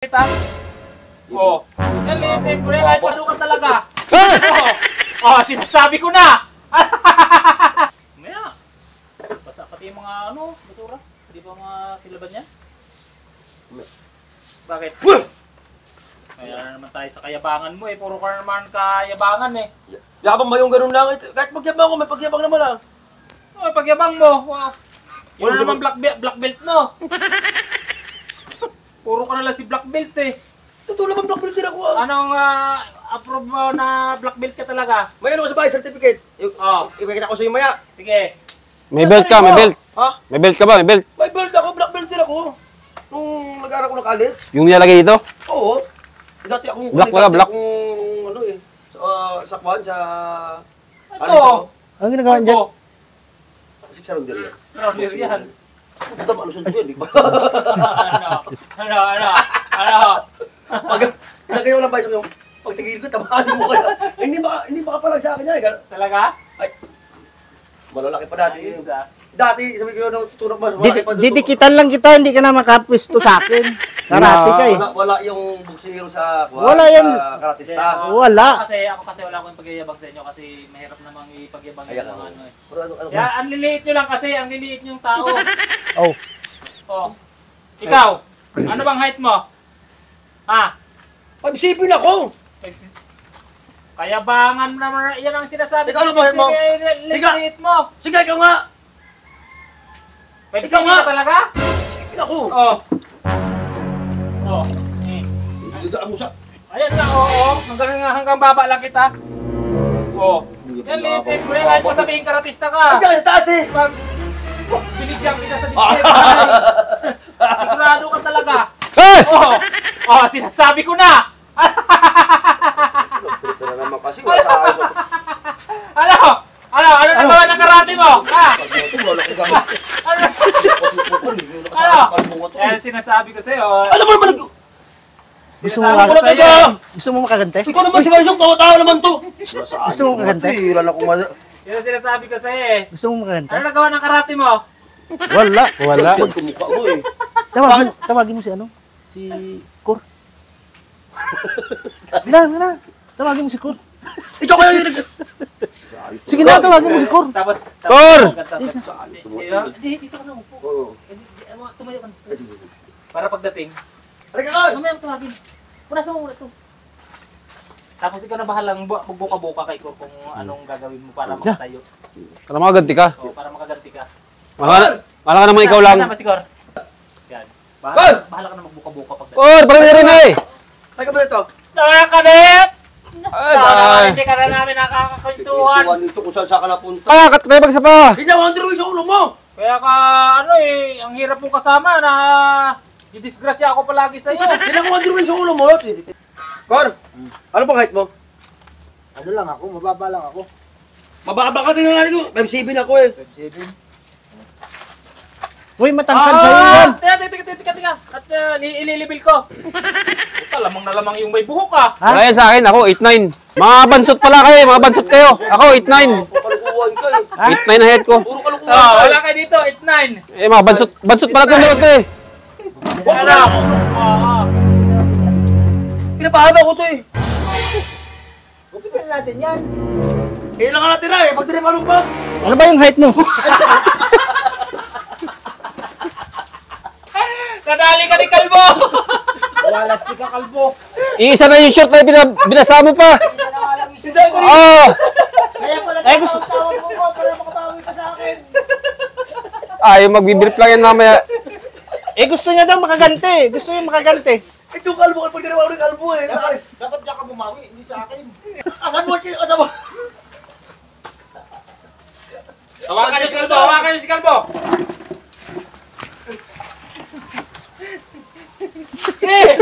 kita. Oh. Siyempre, kahit ano ka talaga. Sinasabi ko na. Maya. Basta pati yung mga basura. Hindi ba mga silaban niya? Bakit? Kaya naman tayo sa kayabangan mo Puro ka naman kayabangan Yabang ba yung ganun lang? Kahit pagyabang ko, may pagyabang naman May pagyabang mo. Wow. Yun naman black belt mo. Puro ka na lang si black belt Totoo naman black belt din ako Anong approve mo na black belt ka talaga? May ano ka sa bahay, certificate. Ipakita ko sa iyo maya. Sige. May belt ka, may belt. Ha? May belt ka ba? May belt? May belt ako, black belt din ako. Nung nag-aaral ko ng college. Yung nilalagay dito? Oo. Dati akong... Black lang, black. Sa kwan, sa... Ito. Ano ginagawa dyan? Six round yan. Strawberry yan. Puta, malusod ko yan, di ba? Ano? Pag ilagay ko lang ba yung pagtigil ko, tamaan mo kaya. Hindi makapalag sa akin yan. Talaga? Ay, malalaki pa dati. Ayos, Dati, sabi ko nung tutunog mas malaki pa doon. Didikitan lang kita, hindi ka na makapwisto sa akin. Karate ka Wala yung buksiro sa Wala yan. sa karatista. Wala. Ako kasi wala akong pagyayabang sa inyo kasi mahirap namang ipagyabang Ayan, yung mga Pero ano Kaya ang liliit nyo lang kasi, ang liliit yung tao. Oh. Ikaw, ano bang height mo? Ha? 5'7" ako. Kayabangan naman, yan ang sinasabi. Ikaw ano ba height mo? Liliit mo. Sige, ikaw nga. Pwede Ikaw ka nga. talaga? Sige ako. Dudaan mo sa... Ayan nga, hanggang baba lang kita. Yan, liit. Kahit mo sabihin karatista ka. Ay, sa taas Pag binigyan kita sa display, sigurado ka talaga. Sinasabi ko na. Ito na naman kasi, wala sa ayos. Ano nagawa ng karate mo? Yan sinasabi ko sa'yo. Ano mo naman? Gusto mo makagante? Ikaw naman si Marisok, tao naman to. Gusto mo makagante? Wala na kung Yan ang sinasabi ko sa'yo Gusto mo makagante? Ano nagawa ng karate mo? Wala. kumukha mo Tawagin mo si Si Cor. Na. Tawagin mo si Cor. Ikaw kaya yung Sige na, tawagin mo si Cor. Cor! Dito ka na upo. Tumayo ka na. Para pagdating. Halika ka! Mamaya mo tawagin. Punasan mo muna ito. Tapos ikaw na bahalang magbuka-buka kay Cor kung anong gagawin mo para makatayo. Para makaganti ka. Para makaganti ka. Wala ka naman ikaw lang. Kasama si Cor. Yan. Bahala ka na magbuka-buka pagdating. Cor! Parang na rin Ay ka ba ito? Nakakadet! Ay, Hindi ka na namin nakakakwentuhan. Ito kung saan ka napunta. katrebag sa pa! Hindi ako underway sa ulo mo! Kaya ka, ang hirap mong kasama na didisgrasya ako palagi sa'yo. Hindi ako underway sa ulo mo. Cor, ano bang height mo? Ano lang ako, mababa lang ako. Mababa ka tingnan natin ko. 5'7" ako 5'7". Uy, matangkad sa'yo yan. Tika. At ililibil ko. Puta, lamang na lamang yung may buhok ka. Wala yan sa akin, ako 8'9". Mga bansot pala kayo, mga bansot kayo. Ako 8'9". Kalukuhan ka 8'9 na head ko. Puro kalukuhan ka Wala kayo dito, 8'9". Mga bansot pala itong lagot eh. Ano? Pinapahaba ko to Gupitin natin yan. Kailangan natin na pagtiripan pa. Ano ba yung height mo? Kadali ka ni Kalbo! Walastik ka, kalbo. Iisa na yung short na binasa mo pa. Kaya pala tawag mo ko para makabawi ka sa akin. Yung magbibirip lang yan mamaya. Gusto niya daw makagante. Gusto niya makagante. Ito kalbo, pagtiripan ko ng kalbo Dapat diyan ka bumawi, hindi sa akin. Asabot. Hawakan niyo si Kalbo! Sige!